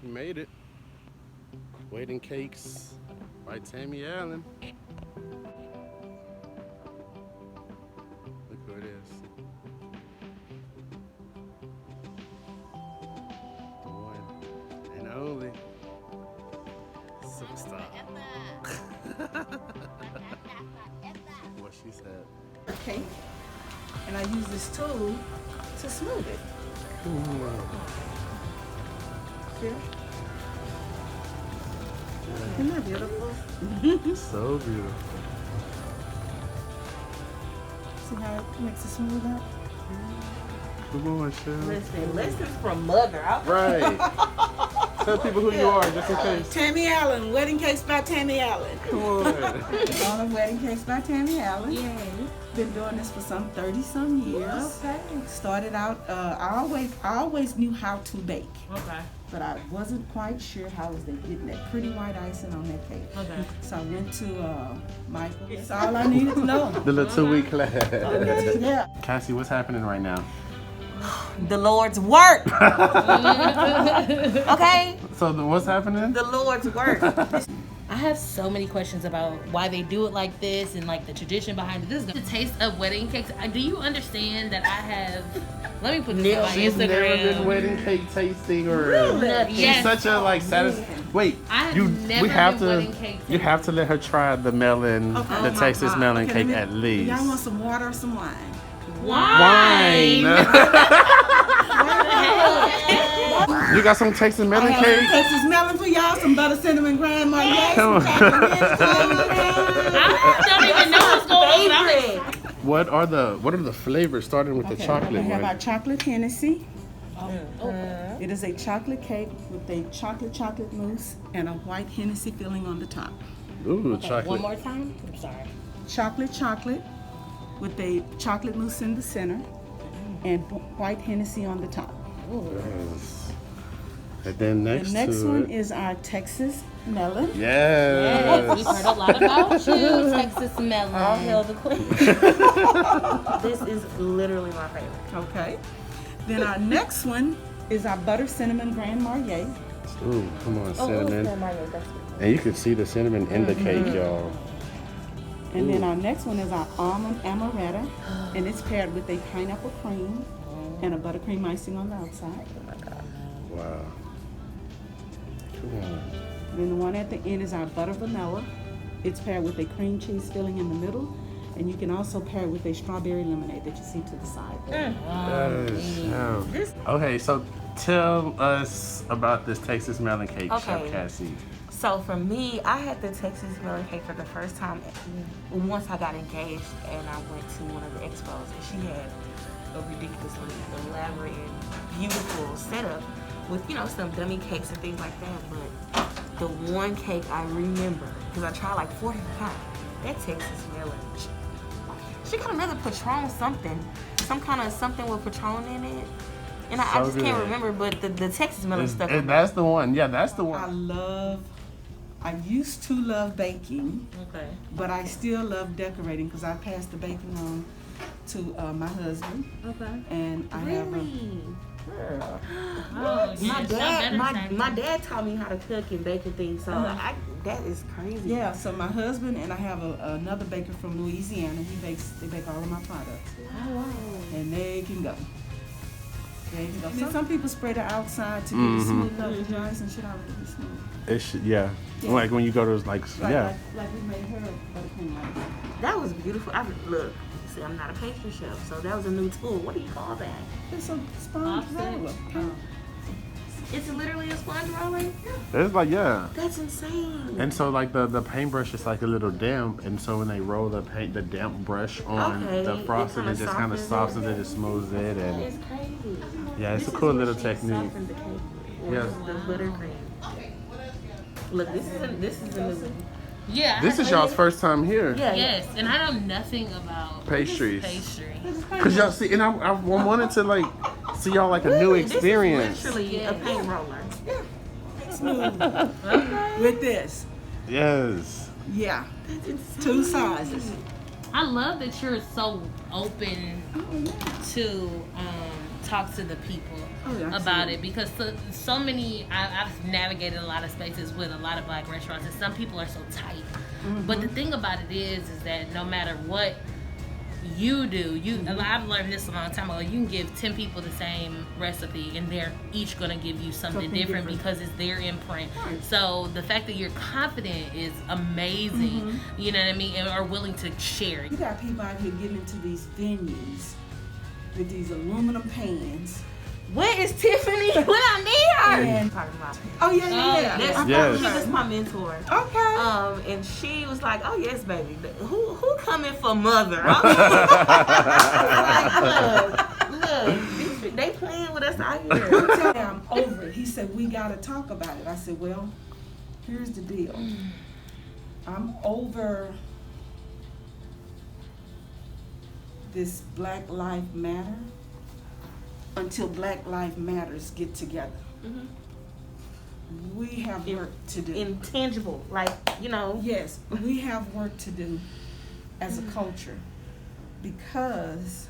You made it. Wedding Cakes by Tammy Allen. Look who it is. The one and only superstar. What she said. Cake, and I use this tool to smooth it. See? Isn't that beautiful? So beautiful. See how it makes it smooth out? Come on, Shell. Listen, lessons from mother. Right. Tell people who you are, just in case. Tammy Allen, Wedding Cakes by Tammy Allen. Come on. All of Wedding Cakes by Tammy Allen. Yay. Been doing this for some 30-some years. Okay. Started out, I always knew how to bake. Okay. But I wasn't quite sure how was they getting that pretty white icing on that cake. Okay. So I went to Michael. That's all I needed to know. The little 2-week class. Yeah. Cassie, what's happening right now? The Lord's work. Okay? So what's happening? The Lord's work. I have so many questions about why they do it like this and like the tradition behind it. This is the taste of wedding cakes. Do you understand that I have? Let me put this on my She's Instagram. never been wedding cake tasting or Really? she's Yes. such a like Wait, I have you never we have been to wedding cake you have to let her try the melon, Okay. the Oh my Texas God. melon Okay, cake let at me- least. Y'all want some water or some wine? Wine. You got some Texas melon I have cake? some Texas melon for y'all, some butter cinnamon grand marnier, Come some on. chocolate mint, cinnamon grand. I don't even know what's going on. What are the flavors starting with the Okay, chocolate we have our one? chocolate Hennessy. It is a chocolate cake with a chocolate mousse and a white Hennessy filling on the top. Ooh, Okay, chocolate. one more time. I'm sorry. Chocolate with a chocolate mousse in the center and white Hennessy on the top. Yes. And then The next next to one it. is our Texas melon. Yes, we've heard a lot about you, Texas melon. All hail the queen. This is literally my favorite. Okay. Then our next one is our butter cinnamon grand marnier. Ooh, come on, cinnamon. That's And you can see the cinnamon in the cake, y'all. And then our next one is our almond amaretto, and it's paired with a pineapple cream and a buttercream icing on the outside. Wow. Come on. Then the one at the end is our butter vanilla. It's paired with a cream cheese filling in the middle, and you can also pair it with a strawberry lemonade that you see to the side there. Yes. Okay, so tell us about this Texas melon cake, Chef Okay. Cassie. So for me, I had the Texas melon cake for the first time once I got engaged, and I went to one of the expos, and she had a ridiculously elaborate and beautiful setup with, you know, some dummy cakes and things like that. But the one cake I remember, because I tried like 4 different times, that Texas melon. She got another Patron something, some kind of something with Patron in it. And I So just can't good. remember, but the Texas melon stuck with me. That's the one. Yeah, that's the one. I used to love baking, Okay. but I still love decorating because I passed the baking on to my husband, Okay. and I have a Oh, My dad taught me how to cook and bake and things, so that is crazy. yeah. So my husband and I have another baker from Louisiana. They bake all of my products, Oh, wow. and they can go. They can go. And then some people spread it outside to get it smooth up. The rice and shit out to be smooth. It should, yeah. Yeah. Like when you go to like yeah. Like we made her buttercream rice. That was beautiful. Look, see, I'm not a pastry chef, so that was a new tool. What do you call that? It's a sponge Offset. roller. It's literally a sponge roller? It's like yeah. That's insane. And so like the paintbrush is like a little damp, and so when they roll the damp brush on Okay, the it frosting, kinda it just kind of softens softens it, it smooths it, and It's crazy. yeah, it's This a cool is what little she technique. softened the cake with. Yes. The buttercream. Look, this is a new. Yeah. This is y'all's first time here. Yeah. Yes, and I know nothing about Pastries. pastry. Cause y'all see, and I wanted to like see y'all like a new experience. This is literally a paint roller. Smooth. With this. Yes. Yeah. That's insane. 2 sizes. I love that you're so open to talk to the people Oh, about it, because so many, I've navigated a lot of spaces with a lot of Black restaurants, and some people are so tight. But the thing about it is that no matter what you do, I've learned this a long time ago, you can give 10 people the same recipe and they're each going to give you something different because it's their imprint. Right. So the fact that you're confident is amazing, you know what I mean, and are willing to share. You got people out here getting into these venues with these aluminum pans. Where is Tiffany? When I need her. And, oh yeah. She was my mentor. Okay. And she was like, "Oh yes, baby. Who coming for mother?" Look, they playing with us out here. I'm over it. He said, "We gotta talk about it." I said, "Well, here's the deal. I'm over this Black Lives Matter until Black Lives Matters get together. We have work to do. Intangible, like, you know. Yes, we have work to do as a culture, because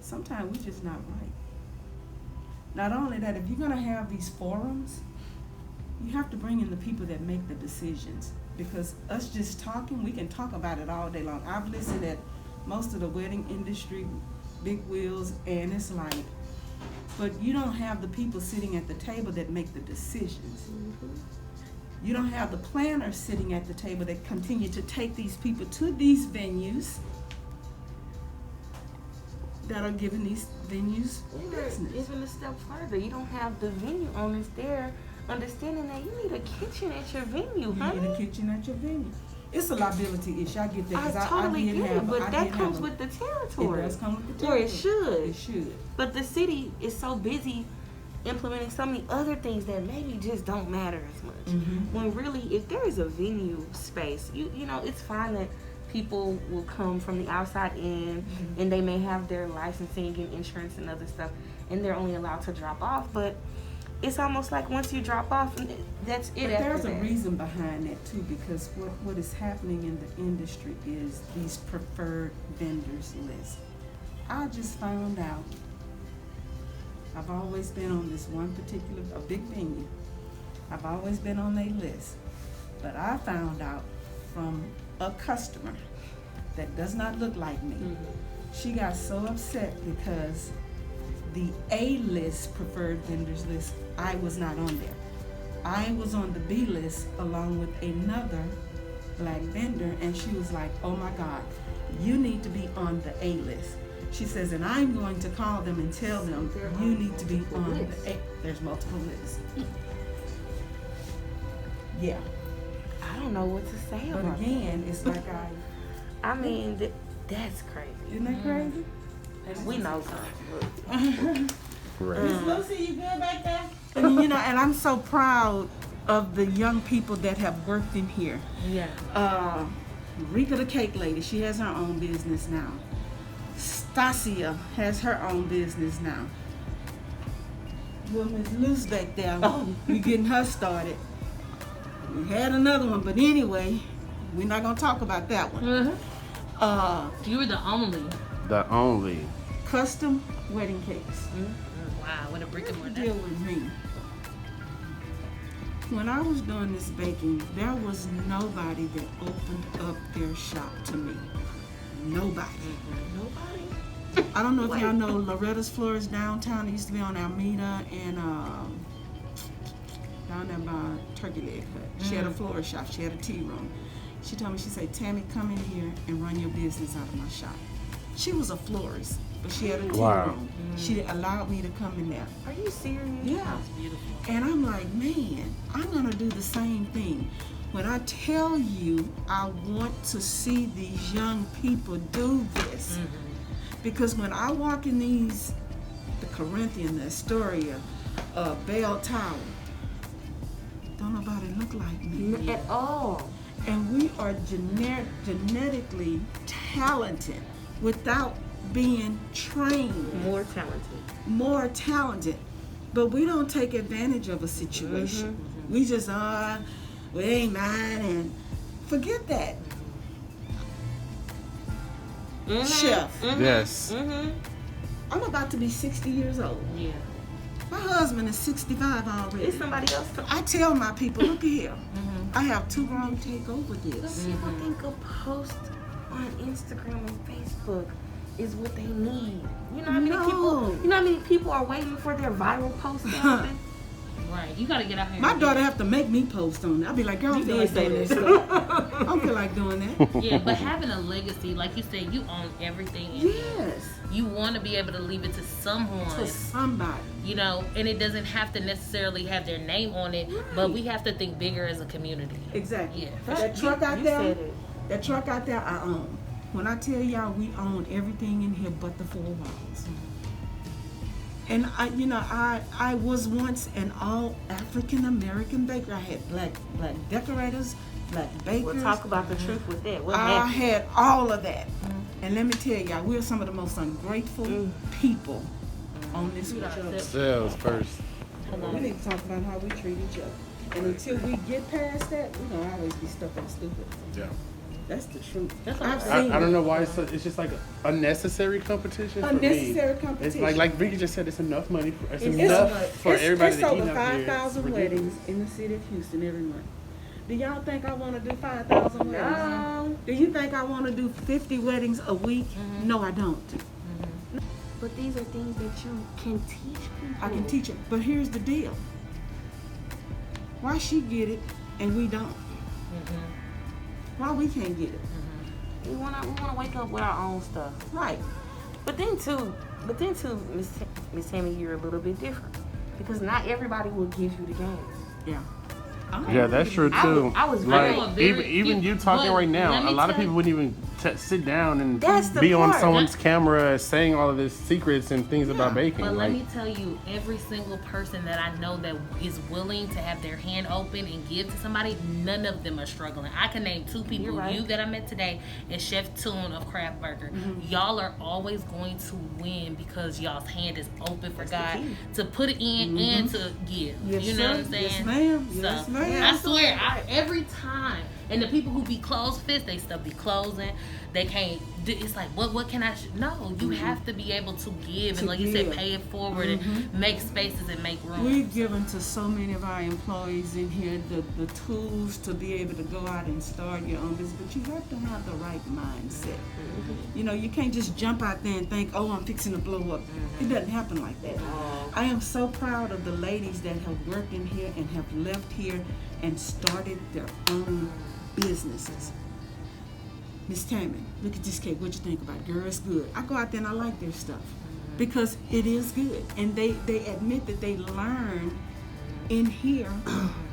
sometimes we're just not right. Not only that, if you're gonna have these forums, you have to bring in the people that make the decisions, because us just talking, we can talk about it all day long. I've listened at most of the wedding industry big wheels, and it's like, but you don't have the people sitting at the table that make the decisions. You don't have the planners sitting at the table that continue to take these people to these venues that are giving these venues business. Even a step further, you don't have the venue owners there understanding that you need a kitchen at your venue, You need a kitchen at your venue. It's a liability issue. I get that. I totally get it, but that comes with the territory. It does come with the Or territory. it should. It should. But the city is so busy implementing so many other things that maybe just don't matter as much. When really, if there is a venue space, you know, it's fine that people will come from the outside in, and they may have their licensing and insurance and other stuff, and they're only allowed to drop off. But it's almost like once you drop off, that's it. But there's a reason behind that too, because what is happening in the industry is these preferred vendors list. I just found out, I've always been on this one particular, a big venue. I've always been on their list. But I found out from a customer that does not look like me. She got so upset because the A-list preferred vendors list, I was not on there. I was on the B list along with another Black vendor, and she was like, "Oh my God, you need to be on the A list." She says, "And I'm going to call them and tell them you need to be on the A." There's multiple lists. Yeah. I don't know what to say But about again, it's like I mean, that's crazy. isn't that crazy? We know something. Great. Lucy, you good back there? And, you know, and I'm so proud of the young people that have worked in here. Yeah. Rika the cake lady, she has her own business now. Stasia has her own business now. Well, Miss Luce back there, we getting her started. We had another one, but anyway, we're not gonna talk about that one. You were the only. The only. Custom wedding cakes. Wow, what a brick and mortar. Deal with me. When I was doing this baking, there was nobody that opened up their shop to me. Nobody. Nobody? I don't know if y'all know Loretta's Florist downtown. It used to be on Almeda and down there by Turkey Leg Hut. She had a florist shop. She had a tea room. She told me, she said, "Tammy, come in here and run your business out of my shop." She was a florist, but she had a tea room. She allowed me to come in there. Are you serious? Yeah. That's beautiful. And I'm like, man, I'm gonna do the same thing. When I tell you I want to see these young people do this, because when I walk in these, the Corinthian, the Astoria, Bell Tower, don't nobody look like me. At all. And we are genetically talented without being trained. More talented. But we don't take advantage of a situation. We just, we ain't mine, and forget that. Chef. Yes. I'm about to be 60 years old. Yeah. My husband is 65 already. It's somebody else. I tell my people, look here. I have too grown to take over But this. people think a post on Instagram and Facebook is what they need. You know how many people? You know how many people are waiting for their viral post to happen? Right. You gotta get out here. My daughter have to make me post on it. I'll be like, girl, I don't feel like doing this stuff. I don't feel like doing that. Yeah, but having a legacy, like you said, you own everything in here. Yes. You want to be able to leave it to someone. To somebody. You know, and it doesn't have to necessarily have their name on it, but we have to think bigger as a community. Exactly. Yeah. That truck out You there, said it. that truck out there, I own. When I tell y'all, we own everything in here but the four walls. And I was once an all African American baker. I had black decorators, black bakers. We'll talk about the truth with that. What I happened? had all of that. And let me tell y'all, we're some of the most ungrateful people on this earth. Sales first. We need to talk about how we treat each other. And until we get past that, we're gonna always be stuck on stupid. Yeah. That's the truth. That's what I've I'm seen I don't it. know why it's just like unnecessary competition. Unnecessary for me. competition. It's like Vicky just said, it's enough money. It's It's enough for everybody it's to over eat up here. 5,000 It's weddings in the city of Houston every month. Do y'all think I want to do 5,000 weddings? No. Do you think I want to do 50 weddings a week? No, I don't. But these are things that you can teach people. I can teach it. But here's the deal. Why she get it and we don't? Why we can't get it? We wanna wake up with our own stuff. Right. But then too, Miss Tammy, you're a little bit different because not everybody will give you the game. Yeah. Yeah, that's true too. I was like very- even you talking but right let now, me a lot of tell people you- wouldn't even sit down and That's the be on part. someone's camera saying all of this secrets and things about baking. But like, let me tell you, every single person that I know that is willing to have their hand open and give to somebody, none of them are struggling. I can name two people, You're right. you that I met today and Chef Toon of Craft Burger. Y'all are always going to win because y'all's hand is open for God key. to put it in and to give. Yes, you know sir. what I'm saying? Yes, ma'am. So, Yes, ma'am. I swear, every time. And the people who be closed fist, they still be closing. They can't. It's like, what can I? No, you have to be able to give, and like you said, give. pay it forward and make spaces and make room. We've given to so many of our employees in here the tools to be able to go out and start your own business, but you have to have the right mindset. You know, you can't just jump out there and think, oh, I'm fixing to blow up. It doesn't happen like that. I am so proud of the ladies that have worked in here and have left here and started their own businesses. Miss Tammy, look at this cake. What you think about it? Girl, it's good. I go out there and I like their stuff because it is good. And they admit that they learned in here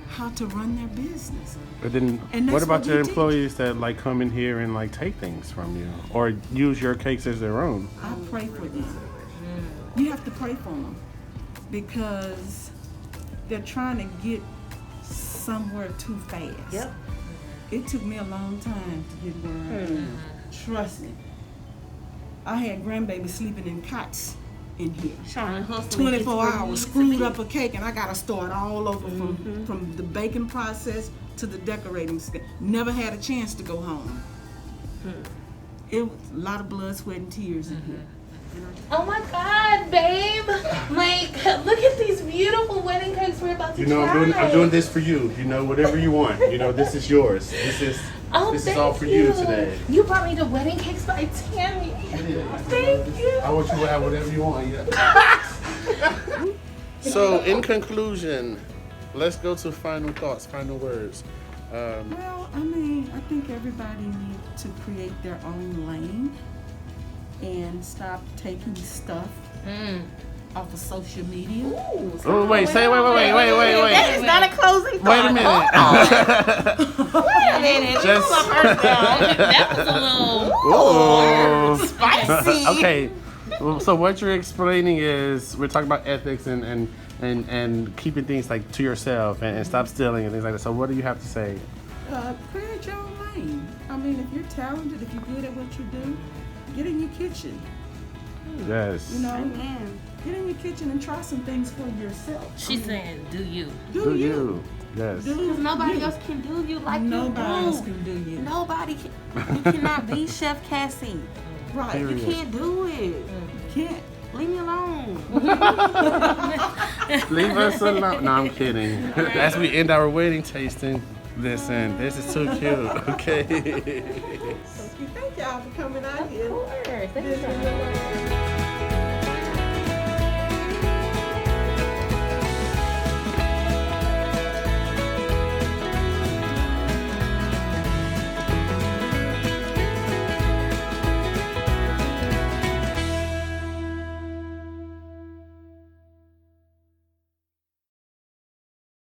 how to run their business. but then And what that's about what your we teach. employees that like come in here and like take things from you or use your cakes as their own? I pray for them. You have to pray for them because they're trying to get somewhere too fast. Yep. It took me a long time to get where I am. Trust me. I had grandbabies sleeping in cots in here. Trying to hustle. and get 24 to where you hours, need to screwed be. up a cake, and I got to start all over from the baking process to the decorating stage. Never had a chance to go home. It was a lot of blood, sweat, and tears in here. Oh my God, babe! Like, look at these beautiful wedding cakes we're about to You know, try. I'm doing this for you. You know, whatever you want. You know, this is yours. This is all for you today. You brought me the wedding cakes by Tammy. Thank you. I want you to have whatever you want. Yeah. So, in conclusion, let's go to final thoughts, final words. Well, I mean, I think everybody needs to create their own lane and stop taking stuff off of social media. Oh, wait, say, wait. That is not a closing thought. Wait a minute. Wait a minute. Just- That was a little. Ooh. Spicy. Okay. Well, so what you're explaining is we're talking about ethics and keeping things like to yourself and stop stealing and things like that. So what do you have to say? Create your own lane. I mean, if you're talented, if you're good at what you do, get in your kitchen. Yes. You know, Amen. get in your kitchen and try some things for yourself. She's saying, do you? Do you? Yes. Do Nobody you. else can do you like Nobody you else do. can do you. Nobody can. You cannot be Chef Cassie. Right. You Period. can't do it. You can't. Leave me alone. Leave us alone. No, I'm kidding. As we end our wedding tasting, listen, this is too cute. Okay. Thank y'all for coming out here. Of course. Thank you.